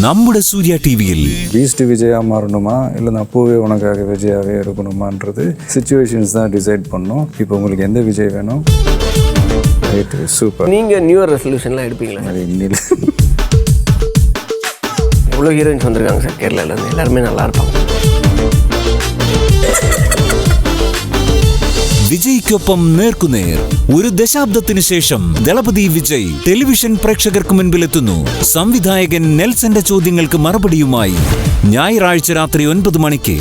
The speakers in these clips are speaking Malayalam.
നമ്മുടെ സൂര്യ ടിവിയിൽ பீஸ்ட் விஜயா மாறணுமா இல்லை அப்போவே உனக்காக விஜயாவே இருக்கணுமான்றது சிச்சுவேஷன்ஸ் தான் டிசைட் பண்ணோம். இப்போ உங்களுக்கு எந்த விஜய் வேணும்? Right, super. நீங்கள் நியூ இயர் ரெசல்யூஷன்லாம் எடுப்பீங்களா? அது இன்னில் எவ்வளோ ஹீரோயின்ஸ் வந்திருக்காங்க சார் கேரளாவிலேருந்து, எல்லாருமே நல்லா இருப்பாங்க. വിജയ്ക്കൊപ്പം നേർക്കുനേർ. ഒരു ദശാബ്ദത്തിന് ശേഷം ദളപതി വിജയ് ടെലിവിഷൻ പ്രേക്ഷകർക്ക് മുൻപിലെത്തുന്നു. സംവിധായകൻ നെൽസന്റെ ചോദ്യങ്ങൾക്ക് മറുപടിയുമായി ഞായറാഴ്ച രാത്രി 9 മണിക്ക്.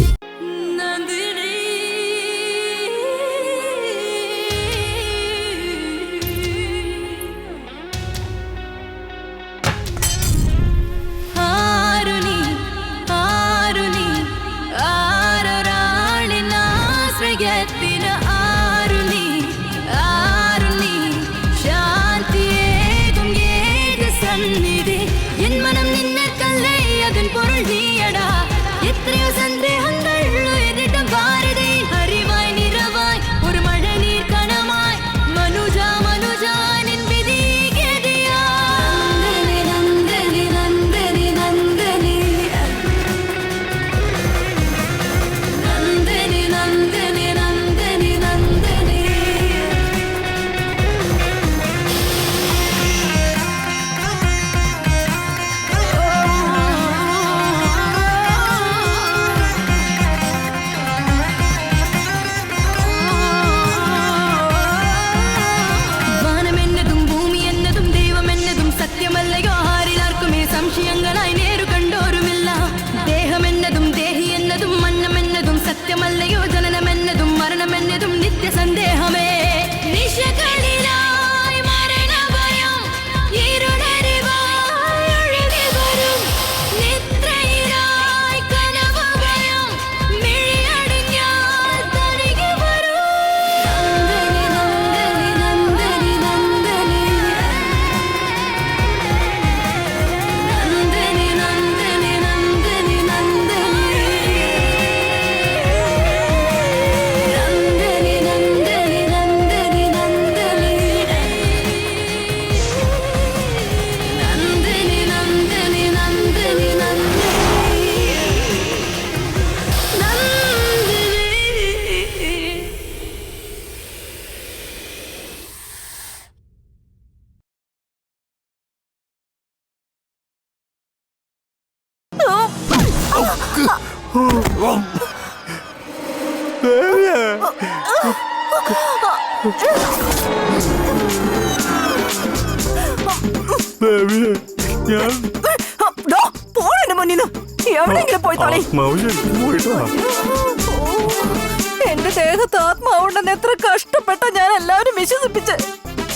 എന്റെ ദേഹത്ത് ആത്മാവുണ്ടെന്ന് എത്ര കഷ്ടപ്പെട്ട ഞാൻ എല്ലാവരും വിശ്വസിപ്പിച്ച്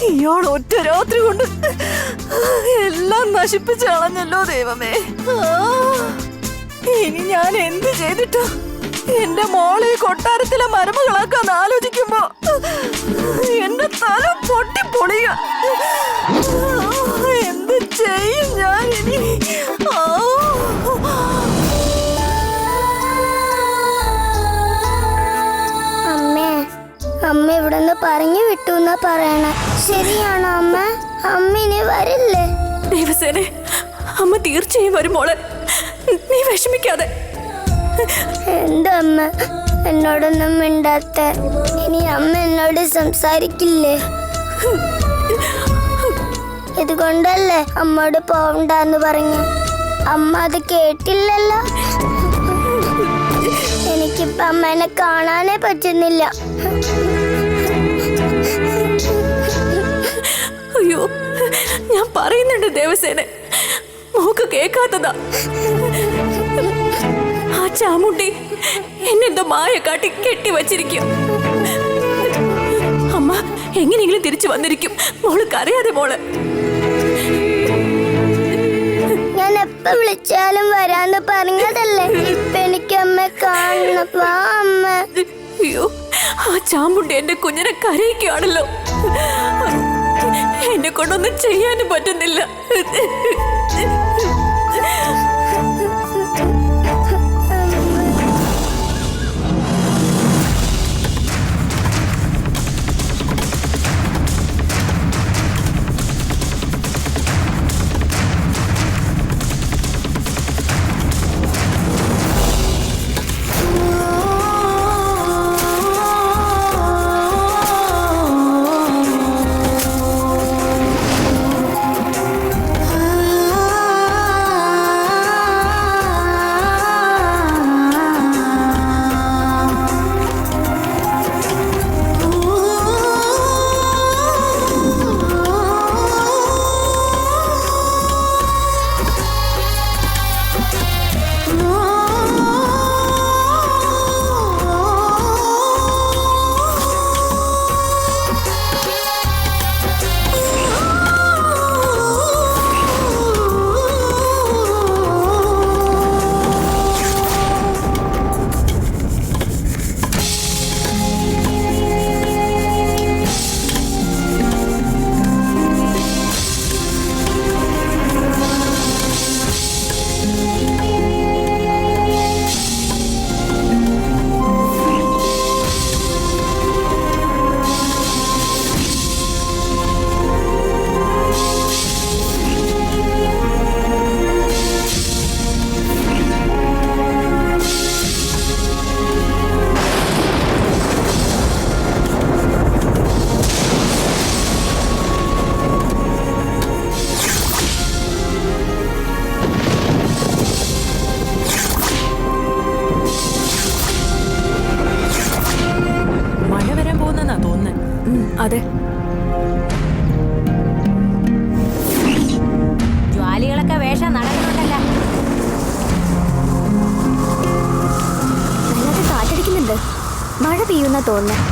ഇയാൾ ഒറ്റ രാത്രി കൊണ്ട് എല്ലാം നശിപ്പിച്ച് കളഞ്ഞല്ലോ ദൈവമേ. ഇനി ഞാൻ എന്ത് ചെയ്തിട്ട് എന്റെ മോളെ കൊട്ടാരത്തിലെ മരുമകളാക്കാൻ ആലോചിക്കുമ്പോ എന്റെ തല പൊട്ടിപ്പൊളിയ. എന്ത് ചെയ്യും ഞാൻ ഇനി? അമ്മ ഇവിടുന്ന് പറഞ്ഞു വിട്ടു എന്നാ പറയണ. ശരിയാണോ അമ്മ? അമ്മ ഇനി വരില്ലേ? ദേവസേനെ, അമ്മ തീർച്ചയായും വരും മോളെ, നീ വിഷമിക്കാതെ. എന്താ അമ്മ എന്നോടൊന്നും മിണ്ടാത്ത? ഇനി അമ്മ എന്നോട് സംസാരിക്കില്ലേ? ഇതുകൊണ്ടല്ലേ അമ്മോട് പോവണ്ടെന്ന് പറഞ്ഞു? അമ്മ അത് കേട്ടില്ലല്ലോ. എനിക്കിപ്പോ അമ്മേനെ കാണാനേ പറ്റുന്നില്ല. അയ്യോ, ഞാൻ പറയുന്നുണ്ട് ദേവസേനെ, മോക്ക് കേക്കാത്തതാ. ആ ചാമുണ്ടി എന്നെന്തോ മായ കാട്ടി കെട്ടി വച്ചിരിക്കും. അമ്മ എങ്ങനെയെങ്കിലും തിരിച്ചു വന്നിരിക്കും. മോള് കരയാതെ മോള്. ഞാൻ എപ്പ വിളിച്ചാലും വരാന്ന് പറഞ്ഞതല്ലേ. ഇപ്പൊ എനിക്ക് അമ്മ കാണണം. വാ അമ്മ. അയ്യോ, ആ ചാമുണ്ടി എന്റെ കുഞ്ഞിനെ കരയിക്കുകയാണല്ലോ. എന്നെ കൊണ്ടൊന്നും ചെയ്യാനും പറ്റുന്നില്ല. ചെയ്യുന്ന തോന്നുന്നു.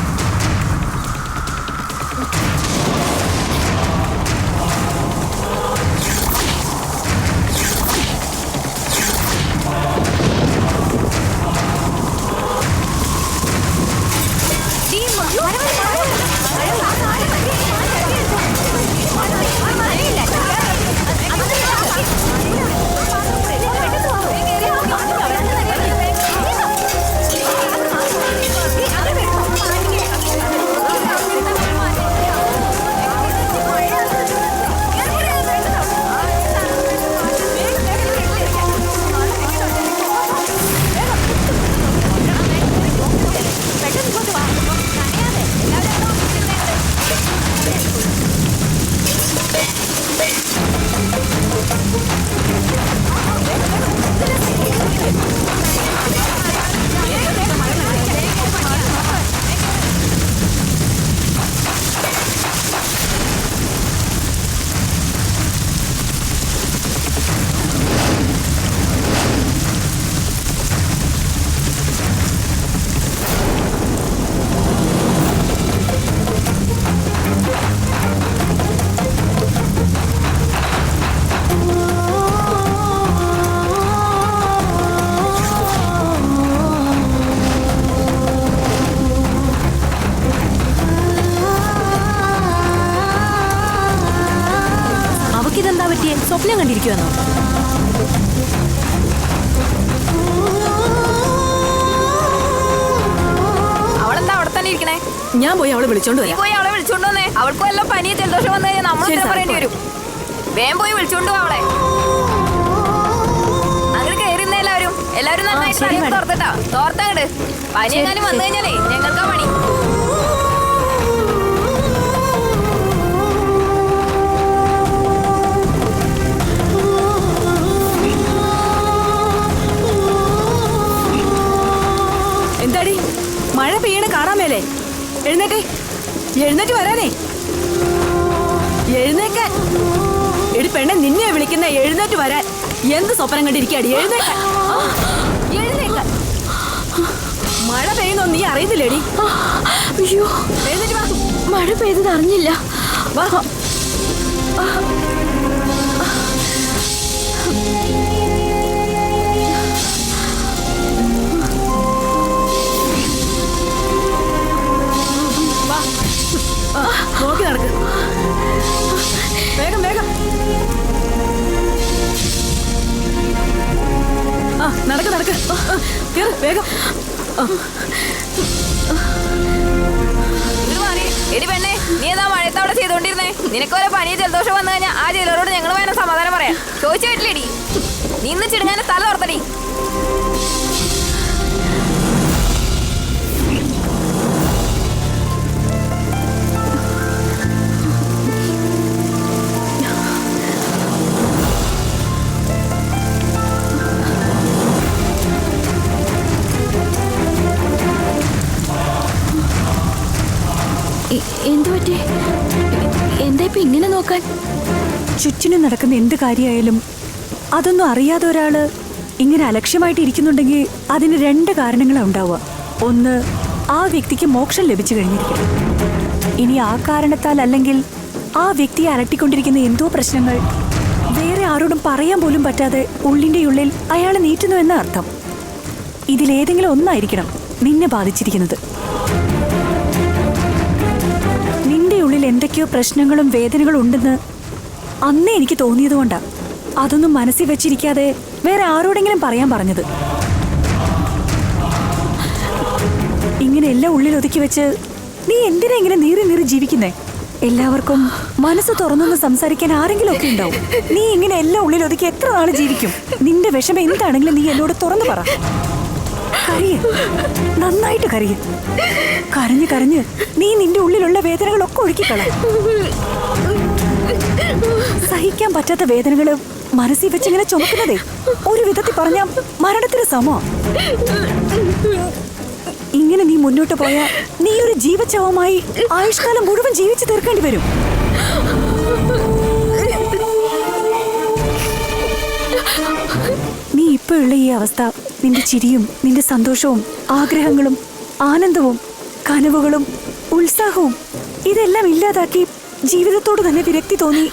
അവക്കിതെന്താ പറ്റിയേ? സ്വപ്നം കണ്ടിരിക്കുവാന്നോ? അവളെന്താ അവിടെ തന്നെ ഇരിക്കണേ? ഞാൻ പോയി അവളെ വിളിച്ചോണ്ട് വരാം. പോയി അവളെ വിളിച്ചോണ്ട് വന്നേ. അവൾക്ക് വല്ല പനിയോ ജലദോഷം വന്നു കഴിഞ്ഞാൽ നമ്മൾ പറയേണ്ടി വരും. വേഗം പോയി വിളിച്ചോണ്ട് പോ അവളെ. അങ്ങനെ കയറിയുന്ന എല്ലാവരും നന്നായിട്ട് തോർത്തട്ടാ. തോർത്തങ്ങട് പനി എങ്ങാനും വന്നു കഴിഞ്ഞാലേ ഞങ്ങൾക്കാ പണി. എന്താടി മഴ പെയ്യണ കാണാൻ മേലേ? എഴുന്നേറ്റ് വരാനേ. എഴുന്നേക്കാൻ. എടി പെണ്ണെ, നിന്നെ വിളിക്കുന്ന എഴുന്നേറ്റ് വരാൻ. എന്ത് സ്വപ്നം കണ്ടിരിക്കാടി? എഴുന്നേക്കാൻ. മഴ പെയ്യുന്നോ നീ അറിയുന്നില്ലേടി? അയ്യോ, എഴുന്നേറ്റ് വാ. മഴ പെയ്തത് അറിഞ്ഞില്ല. വാ. നോക്കി നടക്ക്. വേഗം വേഗം. നടക്ക്. കേറ് വേഗം. എടി പെണ്ണെ, നീ എന്താ മഴയത്ത് അവിടെ ചെയ്തോണ്ടിരുന്നേ? നിനക്ക് വരെ പനിയോ ജലദോഷം വന്നു കഴിഞ്ഞാൽ ആ ജയിലറോട് ഞങ്ങൾ വേണം സമാധാനം പറയാം. ചോദിച്ചു കേട്ടില്ലേടി? നീ ഇന്ന് ചിടുങ്ങാനെ തല ഓർത്തടി. എന്തുപറ്റി? എന്താ ഇപ്പൊ ഇങ്ങനെ നോക്കാൻ? ചുറ്റിനും നടക്കുന്ന എന്ത് കാര്യമായാലും അതൊന്നും അറിയാതെ ഒരാള് ഇങ്ങനെ അലക്ഷ്യമായിട്ട് ഇരിക്കുന്നുണ്ടെങ്കിൽ അതിന് രണ്ട് കാരണങ്ങളാണ് ഉണ്ടാവുക. ഒന്ന്, ആ വ്യക്തിക്ക് മോക്ഷം ലഭിച്ചു കഴിഞ്ഞിരിക്കണം. ഇനി ആ കാരണത്താൽ അല്ലെങ്കിൽ ആ വ്യക്തിയെ അലട്ടിക്കൊണ്ടിരിക്കുന്ന എന്തോ പ്രശ്നങ്ങൾ വേറെ ആരോടും പറയാൻ പോലും പറ്റാതെ ഉള്ളിൻ്റെ ഉള്ളിൽ അയാൾ നീറ്റുന്നു എന്ന അർത്ഥം. ഇതിലേതെങ്കിലും ഒന്നായിരിക്കണം നിന്നെ ബാധിച്ചിരിക്കുന്നത്. നിന്റെ ഉള്ളിൽ എന്തൊക്കെയോ പ്രശ്നങ്ങളും വേദനകളും ഉണ്ടെന്ന് അന്നേ എനിക്ക് തോന്നിയതുകൊണ്ടാണ് അതൊന്നും മനസ്സിൽ വെച്ചിരിക്കാതെ വേറെ ആരോടെങ്കിലും പറയാൻ പറഞ്ഞത്. ഇങ്ങനെ എല്ലാം ഉള്ളിൽ ഒതുക്കി വെച്ച് നീ എന്തിനാ ഇങ്ങനെ നീറി ജീവിക്കുന്നേ? എല്ലാവർക്കും മനസ്സ് തുറന്നൊന്ന് സംസാരിക്കാൻ ആരെങ്കിലും ഒക്കെ ഉണ്ടാവും. നീ ഇങ്ങനെ എല്ലാം ഉള്ളിൽ ഒതുക്കി എത്ര നാള് ജീവിക്കും? നിന്റെ വിഷമം എന്താണെങ്കിലും നീ എന്നോട് തുറന്നു പറ. കരയ്, നന്നായിട്ട് കരയ്. കരഞ്ഞ് നീ നിന്റെ ഉള്ളിലുള്ള വേദനകളൊക്കെ ഒഴുക്കിക്കള. സഹിക്കാൻ പറ്റാത്ത വേദനകള് മനസ്സിൽ വെച്ചിങ്ങനെ ചുമക്കുന്നതേ ഒരു വിധത്തിൽ പറഞ്ഞാൽ മരണത്തിന് സമോ. ഇങ്ങനെ നീ മുന്നോട്ട് പോയാൽ നീ ഒരു ജീവച്ചവമായി ആയുഷ്കാലം മുഴുവൻ ജീവിച്ചു തീർക്കേണ്ടി വരും. നീ ഇപ്പോഴുള്ള ഈ അവസ്ഥ നിന്റെ ചിരിയും നിന്റെ സന്തോഷവും ആഗ്രഹങ്ങളും ആനന്ദവും കനവുകളും ഉത്സാഹവും ഇതെല്ലാം ഇല്ലാതാക്കി ജീവിതത്തോട് തന്നെ വിരക്തി തോന്നി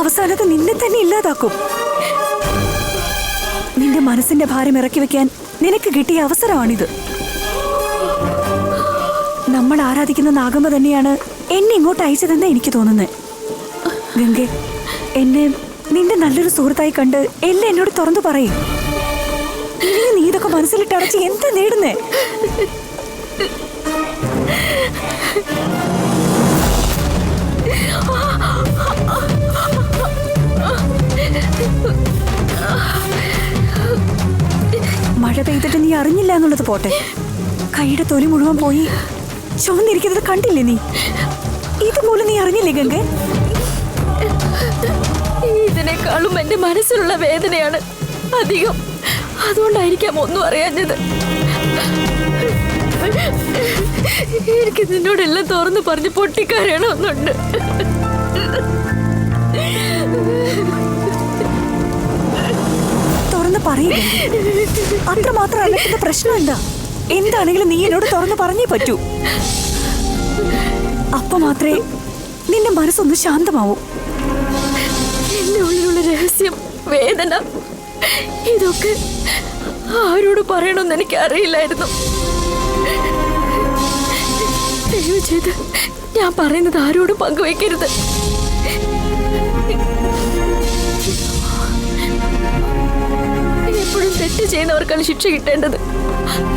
അവസാനത്ത് നിന്നെ തന്നെ ഇല്ലാതാക്കും. നിന്റെ മനസ്സിന്റെ ഭാരം ഇറക്കി വെക്കാൻ നിനക്ക് കിട്ടിയ അവസരമാണിത്. നമ്മൾ ആരാധിക്കുന്ന നാഗമ്മ തന്നെയാണ് എന്നെ ഇങ്ങോട്ട് അയച്ചതെന്ന് എനിക്ക് തോന്നുന്നത്. ഗംഗെ, എന്നെ നിന്റെ നല്ലൊരു സുഹൃത്തായി കണ്ട് എല്ലാം എന്നോട് തുറന്നു പറയും. നീ ഇതൊക്കെ മനസ്സിലിട്ട് അടച്ച് എന്താ നേടുന്നേ? മഴ പെയ്തിട്ട് നീ അറിഞ്ഞില്ല എന്നുള്ളത് പോട്ടെ, കൈയുടെ തൊലി മുഴുവൻ പോയി ചുവന്നിരിക്കുന്നത് കണ്ടില്ലേ നീ? ഇതുപോലും നീ അറിഞ്ഞില്ലേ ഗംഗെ? ഇതിനേക്കാളും എന്റെ മനസ്സിലുള്ള വേദനയാണ് അധികം. അതുകൊണ്ടായിരിക്കാം ഒന്നും അറിയാഞ്ഞത്. എനിക്ക് നിന്നോടെല്ലാം തുറന്നു പറഞ്ഞ് പൊട്ടിക്കരയണമെന്നുണ്ട്. തുറന്ന് പറയില്ല. അത്രമാത്രം അലക്കുന്ന പ്രശ്നം എന്താ? എന്താണെങ്കിലും നീ എന്നോട് തുറന്ന് പറഞ്ഞേ പറ്റൂ. അപ്പൊ മാത്രമേ നിന്റെ മനസ്സൊന്ന് ശാന്തമാവൂ. എന്റെ ഉള്ളിലുള്ള രഹസ്യം, വേദന, ഇതൊക്കെ ആരോട് പറയണമെന്ന് എനിക്ക് അറിയില്ലായിരുന്നു. ദയവ് ചെയ്ത് ഞാൻ പറയുന്നത് ആരോടും പങ്കുവയ്ക്കരുത്. എപ്പോഴും തെറ്റ് ചെയ്യുന്നവർക്കാണ് ശിക്ഷ കിട്ടേണ്ടത്.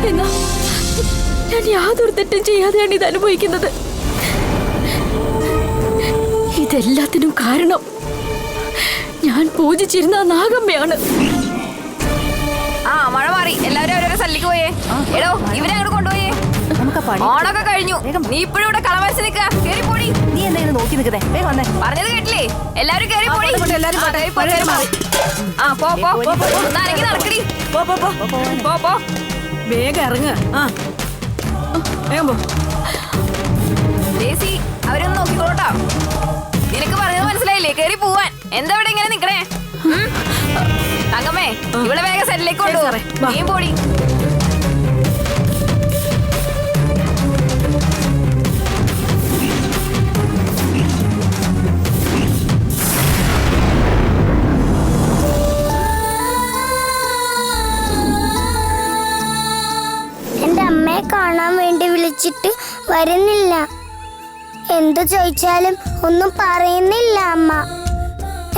എന്നാ ഞാൻ യാതൊരു തെറ്റും ചെയ്യാതെയാണ് ഇത് അനുഭവിക്കുന്നത്. ഇതെല്ലാത്തിനും കാരണം ഞാൻ പൂജിച്ചിരുന്ന നാഗമ്മയാണ്. ആ മഴ മാറി, എല്ലാവരും അവരവരെ സ്ഥലത്തേക്ക് പോയേ. എടോ ഇവരെ അങ്ങോട്ട് കൊണ്ടുപോയേ. ഓണൊക്കെ കഴിഞ്ഞു, നീ ഇപ്പോഴും ഇവിടെ കളവരച്ച് നിൽക്കുക. കേറി പോടി. നീ എന്തായാലും നോക്കി നിൽക്കതേ, വേഗം വന്നേ. പറഞ്ഞത് കേട്ടില്ലേ? എല്ലാവരും കേറി പോടി. ആ പോ പോ ഒന്നാണെങ്കിൽ നടക്കടി. പോ പോ വേഗം ഇറങ്ങ്. വേഗം പോ. ദേശി അവരൊന്ന് നോക്കിക്കോട്ടോ. നിനക്ക് പറഞ്ഞത് മനസ്സിലായില്ലേ? കേറി പോവാൻ. എന്താ ഇവിടെ ഇങ്ങനെ നിക്കണേ? തങ്കമ്മേ, ഇവിടെ വേഗം സെറ്റിലേക്ക് കൊണ്ടുപോ. നീ പോടി. എന്റെ അമ്മയെ കാണാൻ വേണ്ടി വിളിച്ചിട്ട് വരുന്നില്ല. എന്തു ചോദിച്ചാലും ഒന്നും പറയുന്നില്ല അമ്മ.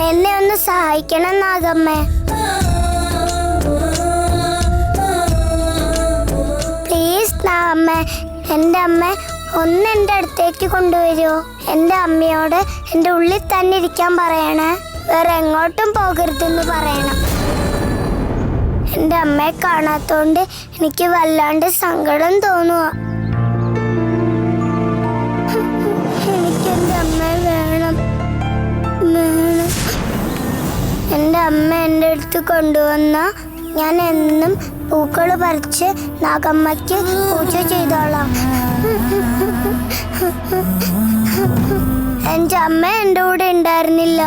എന്നെ ഒന്ന് സഹായിക്കണം നാഗമ്മേ. പ്ലീസ് നാഗമ്മേ, എൻ്റെ അമ്മ ഒന്ന് എൻ്റെ അടുത്തേക്ക് കൊണ്ടുവരുമോ? എൻ്റെ അമ്മയോട് എൻ്റെ ഉള്ളിൽ തന്നെ ഇരിക്കാൻ പറയണേ, വേറെ എങ്ങോട്ടും പോകരുതെന്ന് പറയണം. എൻ്റെ അമ്മയെ കാണാത്തോണ്ട് എനിക്ക് വല്ലാണ്ട് സങ്കടം തോന്നുക. എനിക്ക് എൻ്റെ അമ്മയെ വേണം. എൻ്റെ അമ്മ എൻ്റെ അടുത്ത് കൊണ്ടുവന്ന ഞാൻ എന്നും പൂക്കൾ പറിച്ച് നാഗമ്മയ്ക്ക് പൂജ ചെയ്തോളാം. എൻ്റെ അമ്മ എൻ്റെ കൂടെ ഉണ്ടായിരുന്നില്ല.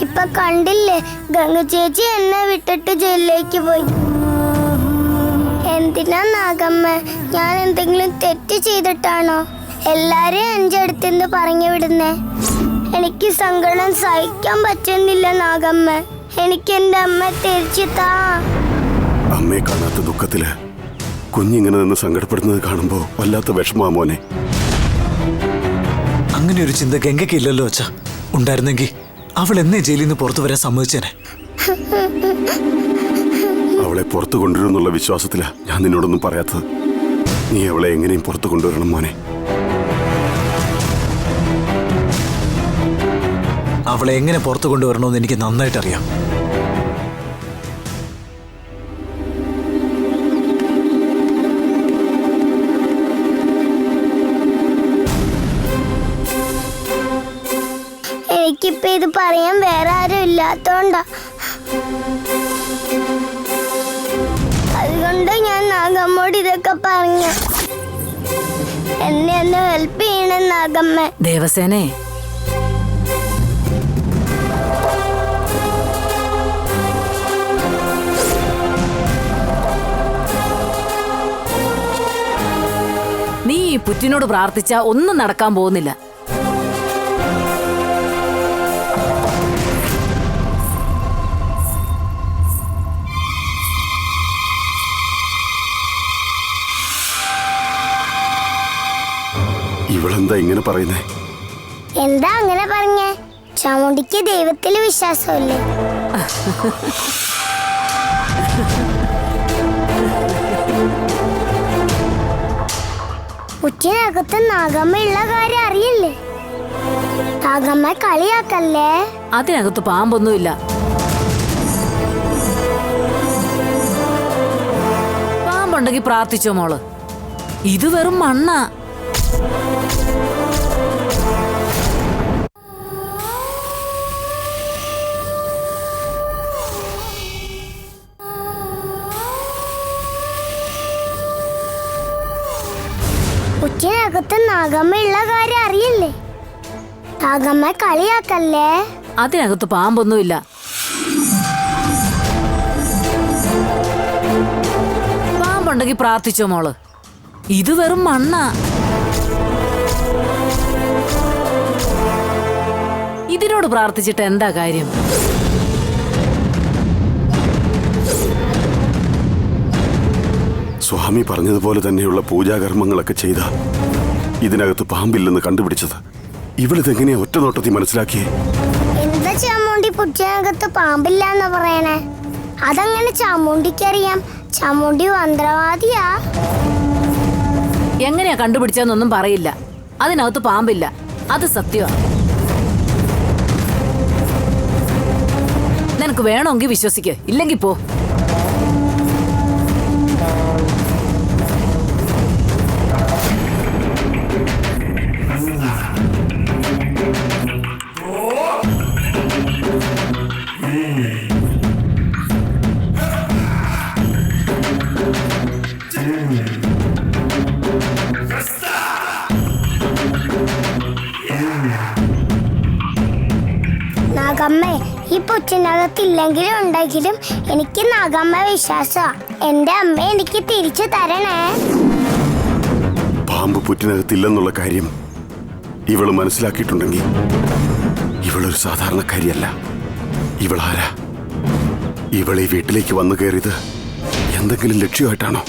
ഇപ്പൊ കണ്ടില്ലേ, ഗംഗ ചേച്ചി എന്നെ വിട്ടിട്ട് ജയിലിലേക്ക് പോയി. എന്തിനാ നാഗമ്മ, ഞാൻ എന്തെങ്കിലും തെറ്റ് ചെയ്തിട്ടാണോ എല്ലാരെയും എൻ്റെ അടുത്തുനിന്ന് പറഞ്ഞു വിടുന്നേ? എനിക്ക് സങ്കടം സഹിക്കാൻ പറ്റുന്നില്ല നാഗമ്മ. എനിക്ക് എൻ്റെ അമ്മ തിരിച്ചു താ. അമ്മയെ കാണാത്ത ദുഃഖത്തില് കുഞ്ഞിങ്ങനെ നിന്ന് സങ്കടപ്പെടുന്നത് കാണുമ്പോ വല്ലാത്ത വിഷമാ മോനെ. അങ്ങനെ ഒരു ചിന്ത ഗംഗയ്ക്ക് ഇല്ലല്ലോ അച്ഛാ. ഉണ്ടായിരുന്നെങ്കിൽ അവൾ എന്നേ ജയിലിൽ നിന്ന് പുറത്തു വരാൻ സമ്മതിച്ചേനെ. അവളെ പുറത്തു കൊണ്ടുവരുമെന്നുള്ള വിശ്വാസത്തിലാ ഞാൻ നിന്നോടൊന്നും പറയാത്തത്. നീ അവളെ എങ്ങനെയും പുറത്തു കൊണ്ടുവരണം മോനെ. അവളെ എങ്ങനെ പുറത്തു കൊണ്ടുവരണമെന്ന് എനിക്ക് നന്നായിട്ട് അറിയാം. എനിക്കിപ്പോ ഇത് പറയാൻ വേറെ ആരും ഇല്ലാത്തോണ്ടാ. അതുകൊണ്ട് ഞാൻ നാഗമ്മോട് ഇതൊക്കെ പറഞ്ഞു. എന്നെ ഒന്ന് ഹെൽപ്പ് ചെയ്യണം നാഗമ്മ. ദേവസേനെ, നീ പുറ്റിനോട് പ്രാർത്ഥിച്ചാ ഒന്നും നടക്കാൻ പോകുന്നില്ല. ഇവളെന്താ ഇങ്ങനെ പറയുന്നേ? എന്താ അങ്ങനെ പറഞ്ഞേ? ചാമുണ്ടിക്ക് ദൈവത്തിൽ വിശ്വാസമില്ലേ? പുറ്റിനകത്ത് നാഗമ്മയുള്ള കാര്യം അറിയില്ലേ? നാഗമ്മ കളിയാക്കല്ലേ? അതിനകത്ത് പാമ്പൊന്നുമില്ല. പാമ്പുണ്ടെങ്കിൽ പ്രാർത്ഥിച്ചോ മോള്. ഇത് വെറും മണ്ണാ. പുറ്റിനകത്ത് നാഗമ്മയുള്ള കാര്യം അറിയില്ലേ? നാഗമ്മ കളിയാക്കല്ലേ? അതിനകത്ത് പാമ്പൊന്നുമില്ല. പാമ്പുണ്ടെങ്കിൽ പ്രാർത്ഥിച്ചോ മോള്. ഇത് വെറും മണ്ണാ. ഇതിനോട് പ്രാർത്ഥിച്ചിട്ട് എന്താ കാര്യം? സ്വാമി പറഞ്ഞതുപോലെ തന്നെയുള്ള പൂജാകർമ്മങ്ങളൊക്കെ ചെയ്ത ഇതിനകത്ത് പാമ്പില്ലെന്ന് കണ്ടുപിടിച്ചത്. ഇവളിതെങ്ങനെയാ ഒറ്റ നോട്ടത്തിൽ മനസ്സിലാക്കിയേ? എന്താ ചാമുണ്ടി പുറ്റിനകത്ത് പാമ്പില്ലാന്ന് പറയണേ? അതങ്ങനെ ചാമുണ്ടിക്കറിയാം? ചാമുണ്ടി മന്ത്രവാദിയാ? എങ്ങനെയാ കണ്ടുപിടിച്ചതെന്നൊന്നും പറയില്ല. അതിനകത്ത് പാമ്പില്ല, അത് സത്യമാണ്. നിനക്ക് വേണമെങ്കിൽ വിശ്വസിക്ക്, ഇല്ലെങ്കിൽ പോ. നാഗമ്മേ, ഈ പുറ്റിനകത്തില്ലെങ്കിലും ഉണ്ടെങ്കിലും എനിക്ക് നാഗമ്മ വിശ്വാസമാ. എന്റെ അമ്മ എനിക്ക് തിരിച്ചു തരണേ. പാമ്പ് പുറ്റിനകത്തില്ലെന്നുള്ള കാര്യം ഇവള് മനസ്സിലാക്കിയിട്ടുണ്ടെങ്കിൽ ഇവളൊരു സാധാരണക്കാരിയല്ല. ഇവളാരാ? ഇവൾ ഈ വീട്ടിലേക്ക് വന്നു കയറിയത് എന്തെങ്കിലും ലക്ഷ്യമായിട്ടാണോ?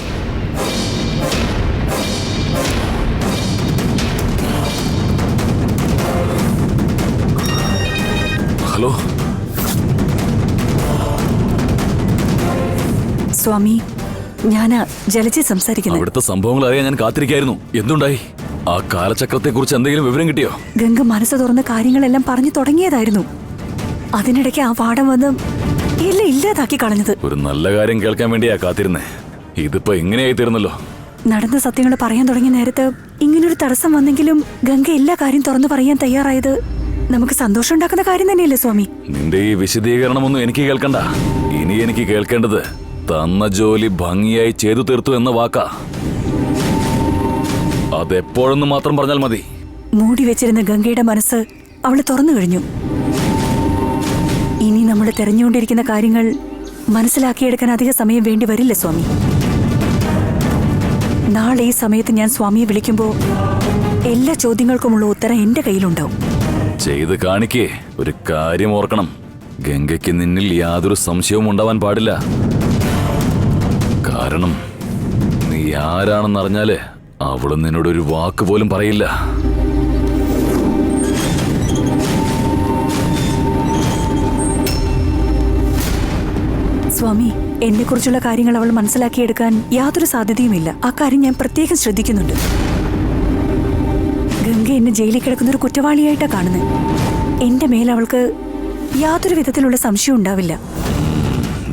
ഹലോ സ്വാമി, ഞാനാ ജലജി സംസാരിക്കുന്നത്. അവിടുത്തെ സംഭവങ്ങൾ അറിയാൻ ഞാൻ കാത്തിരിക്കായിരുന്നു. എന്തുണ്ടായി? ആ കാലചക്രത്തെ കുറിച്ച് എന്തെങ്കിലും വിവരം കിട്ടിയോ? ഗംഗ മനസ്സ് തുറന്ന കാര്യങ്ങളെല്ലാം പറഞ്ഞു തുടങ്ങിയതായിരുന്നു. അതിനിടയ്ക്ക് ആ പാഠം വന്ന് എല്ലാം ഇല്ലാതാക്കി കളഞ്ഞത്. ഒരു നല്ല കാര്യം കേൾക്കാൻ വേണ്ടിയാ കാത്തിരുന്നേ. ഇതിപ്പോ ഇങ്ങനെയായി തീർന്നല്ലോ. നടന്ന സത്യങ്ങൾ പറയാൻ തുടങ്ങിയ നേരത്ത് ഇങ്ങനൊരു തടസ്സം വന്നെങ്കിലും ഗംഗ എല്ലാ കാര്യം തുറന്നു പറയാൻ തയ്യാറായത് നമുക്ക് സന്തോഷം ഉണ്ടാക്കുന്ന കാര്യം തന്നെയല്ലേ സ്വാമി? നിന്റെ ഈ വിശദീകരണമൊന്നും എനിക്ക് കേൾക്കണ്ട. ഇനി എനിക്ക് കേൾക്കേണ്ടത് തന്ന ജോലി ഭംഗിയായി ചെയ്തു തീർത്തു എന്ന വാക്കാ. അതെപ്പോഴെന്ന് മാത്രം പറഞ്ഞാൽ മതി. മൂടി വെച്ചിരുന്ന ഗംഗയുടെ മനസ്സ് അവള് തുറന്നു കഴിഞ്ഞു. ഇനി നമ്മൾ തെരഞ്ഞുകൊണ്ടിരിക്കുന്ന കാര്യങ്ങൾ മനസ്സിലാക്കിയെടുക്കാൻ അധിക സമയം വേണ്ടി വരില്ല സ്വാമി. നാളെ ഈ സമയത്ത് ഞാൻ സ്വാമിയെ വിളിക്കുമ്പോൾ എല്ലാ ചോദ്യങ്ങൾക്കുമുള്ള ഉത്തരം എന്റെ കയ്യിലുണ്ടാവും. ചെയ്ത് കാണിക്കേ. ഒരു കാര്യം ഓർക്കണം, ഗംഗയ്ക്ക് നിന്നിൽ യാതൊരു സംശയവും ഉണ്ടാവാൻ പാടില്ല. കാരണം നീ ആരാണെന്നറിഞ്ഞാല് അവള് നിന്നോടൊരു വാക്ക് പോലും പറയില്ല. സ്വാമി, എന്നെ കുറിച്ചുള്ള കാര്യങ്ങൾ അവൾ മനസ്സിലാക്കിയെടുക്കാൻ യാതൊരു സാധ്യതയുമില്ല. ആ കാര്യം ഞാൻ പ്രത്യേകം ശ്രദ്ധിക്കുന്നുണ്ട്. ഗംഗ എന്നെ ജയിലിൽ കിടക്കുന്ന ഒരു കുറ്റവാളിയായിട്ടാ കാണുന്നത്. എന്റെ മേൽ അവൾക്ക് യാതൊരു വിധത്തിലുള്ള സംശയം ഉണ്ടാവില്ല.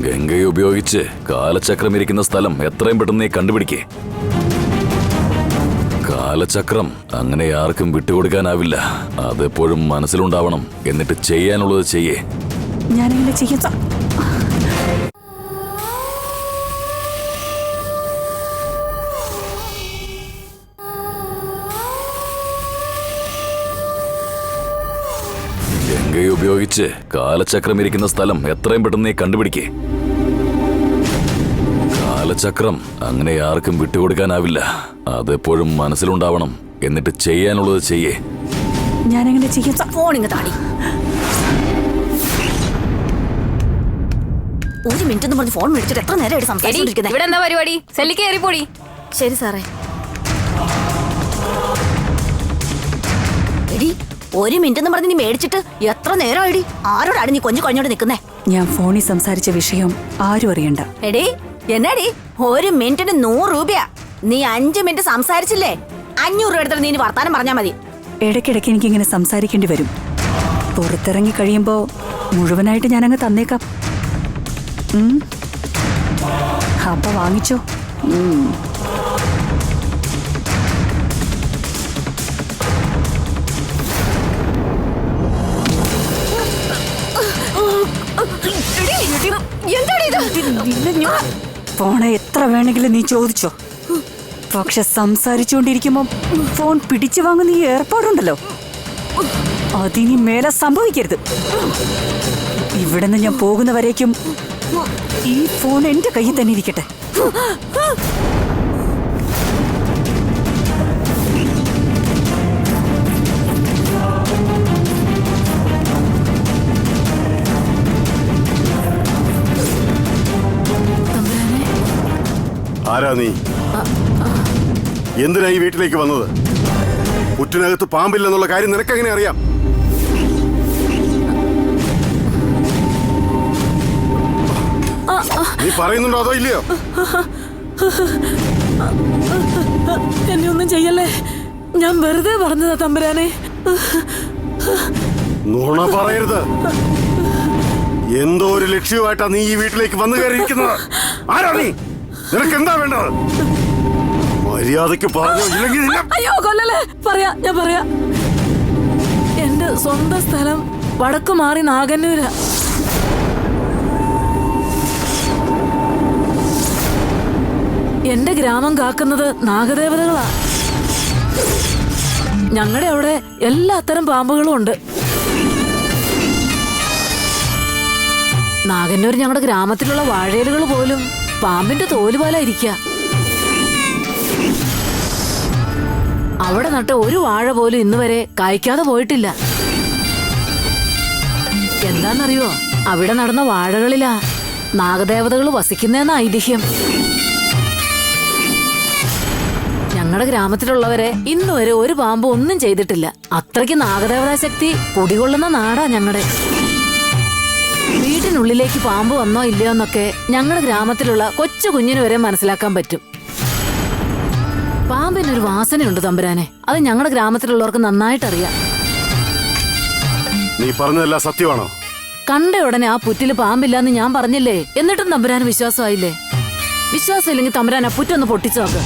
ഗംഗയെ ഉപയോഗിച്ച് കാലചക്രം ഇരിക്കുന്ന സ്ഥലം എത്രയും പെട്ടെന്ന് നീ കണ്ടുപിടിക്കേ. കാലചക്രം അങ്ങനെ ആർക്കും വിട്ടുകൊടുക്കാനാവില്ല. അതെപ്പോഴും മനസ്സിലുണ്ടാവണം. എന്നിട്ട് ചെയ്യാനുള്ളത് ചെയ്യേ. ഞാനെങ്ങനെ ചെയ്യാം? ഗംഗയെ ഉപയോഗിച്ച് കാലചക്രം ഇരിക്കുന്ന സ്ഥലം എത്രയും പെട്ടെന്ന് നീ കണ്ടുപിടിക്കേ. കാലചക്രം അങ്ങനെ ആർക്കും വിട്ടുകൊടുക്കാനാവില്ല. അതെപ്പോഴും മനസ്സിലുണ്ടാവണം. എന്നിട്ട് ചെയ്യാനുള്ളത് ചെയ്യേ. ഞാനങ്ങനെ ചെയ്യാൻ ഫോണിങ് താടി. ഒരു മിനിറ്റ് എന്ന് പറഞ്ഞ് ഫോൺ മേടിച്ചിട്ട് എത്ര നേരമായിട്ട് സംസാരിച്ചോണ്ടിരിക്കുന്നത്? ഇവിടെ എന്താ പരിപാടി? സെല്ലിക്ക് കയറിപ്പോടി. ശരി സാറേ. എടി, ഒരു മിനിറ്റ് എന്ന് പറഞ്ഞ് നീ മേടിച്ചിട്ട് എത്ര നേരമായിടി? ആരോടാണ് നീ കൊഞ്ഞോട് നിൽക്കുന്നേ? ഞാൻ ഫോണിൽ സംസാരിച്ച വിഷയം ആരും അറിയണ്ട. എടി, എന്നാടി ഒരു മിനിറ്റിന് 100 രൂപയാ? നീ 5 മിനിറ്റ് സംസാരിച്ചില്ലേ? 500 രൂപ എടുത്തിട്ട് നീ വർത്താനം പറഞ്ഞാ മതി. ഇടയ്ക്കിടയ്ക്ക് എനിക്കിങ്ങനെ സംസാരിക്കേണ്ടി വരും. പുറത്തിറങ്ങി കഴിയുമ്പോ മുഴുവനായിട്ട് ഞാനങ്ങ് തന്നേക്കാം. അപ്പൊ വാങ്ങിച്ചോ. ഫോണ് എത്ര വേണമെങ്കിലും നീ ചോദിച്ചോ. പക്ഷെ സംസാരിച്ചുകൊണ്ടിരിക്കുമ്പോ ഫോൺ പിടിച്ചു വാങ്ങുന്ന ഈ ഏർപ്പാടുണ്ടല്ലോ, അതിനി മേലെ സംഭവിക്കരുത്. ഇവിടുന്ന് ഞാൻ പോകുന്നവരേക്കും ഈ ഫോൺ എന്റെ കയ്യിൽ തന്നെ ഇരിക്കട്ടെ. ആരാ നീ? എന്തിനാ ഈ വീട്ടിലേക്ക് വന്നത്? പുറ്റിനകത്ത് പാമ്പില്ലെന്നുള്ള കാര്യം നിനക്കെങ്ങനെ അറിയാം? നീ പറയുന്നുണ്ടോ അതോ ഇല്ലയോ? എന്നെ ഒന്നും ചെയ്യല്ലേ, ഞാൻ വെറുതെ പറഞ്ഞതാ തമ്പുരാനെ. നുണ പറയരുത്. എന്തോ ഒരു ലക്ഷ്യമായിട്ടാ നീ ഈ വീട്ടിലേക്ക് വന്നു കയറിയിരിക്കുന്നത്. ആരാ നീ? നിനക്ക് എന്താ വേണ്ടത്? മര്യാദക്ക് പറഞ്ഞോ, ഇല്ലെങ്കിൽ അയ്യോ കൊല്ലല്ലേ. ഞാൻ പറയാ. എന്റെ സ്വന്തം സ്ഥലം വടക്ക് മാറി നാഗന്നൂരാ. എന്റെ ഗ്രാമം കാക്കുന്നത് നാഗദേവതകളാ. ഞങ്ങളുടെ അവിടെ എല്ലാ തരം പാമ്പുകളും ഉണ്ട്. നാഗന്നൂർ ഞങ്ങളുടെ ഗ്രാമത്തിലുള്ള വാഴയിലുകൾ പോലും പാമ്പിന്റെ തോല് പോലെ ഇരിക്ക. അവിടെ നട്ട ഒരു വാഴ പോലും ഇന്നുവരെ കായ്ക്കാതെ പോയിട്ടില്ല. എന്താന്നറിയോ, അവിടെ നടന്ന വാഴകളിലാ നാഗദേവതകൾ വസിക്കുന്നതെന്ന ഐതിഹ്യം. ഞങ്ങളുടെ ഗ്രാമത്തിലുള്ളവരെ ഇന്നുവരെ ഒരു പാമ്പ് ഒന്നും ചെയ്തിട്ടില്ല. അത്രയ്ക്ക് നാഗദേവതാ ശക്തി കുടികൊള്ളുന്ന നാടാ ഞങ്ങളുടെ. വീട്ടിനുള്ളിലേക്ക് പാമ്പ് വന്നോ ഇല്ലയോ എന്നൊക്കെ ഞങ്ങളുടെ ഗ്രാമത്തിലുള്ള കൊച്ചു കുഞ്ഞിന് വരെ മനസ്സിലാക്കാൻ പറ്റും. പാമ്പിനൊരു വാസനയുണ്ട് തമ്പുരാനെ, അത് ഞങ്ങളുടെ ഗ്രാമത്തിലുള്ളവർക്ക് നന്നായിട്ടറിയാം. നീ പറഞ്ഞതെല്ലാം സത്യമാണോ? കണ്ട ഉടനെ ആ പുറ്റില് പാമ്പില്ലാന്ന് ഞാൻ പറഞ്ഞില്ലേ, എന്നിട്ടും തമ്പുരാന് വിശ്വാസമായില്ലേ? വിശ്വാസം ഇല്ലെങ്കിൽ തമ്പുരാൻ ആ പുറ്റൊന്ന് പൊട്ടിച്ചു നോക്ക്.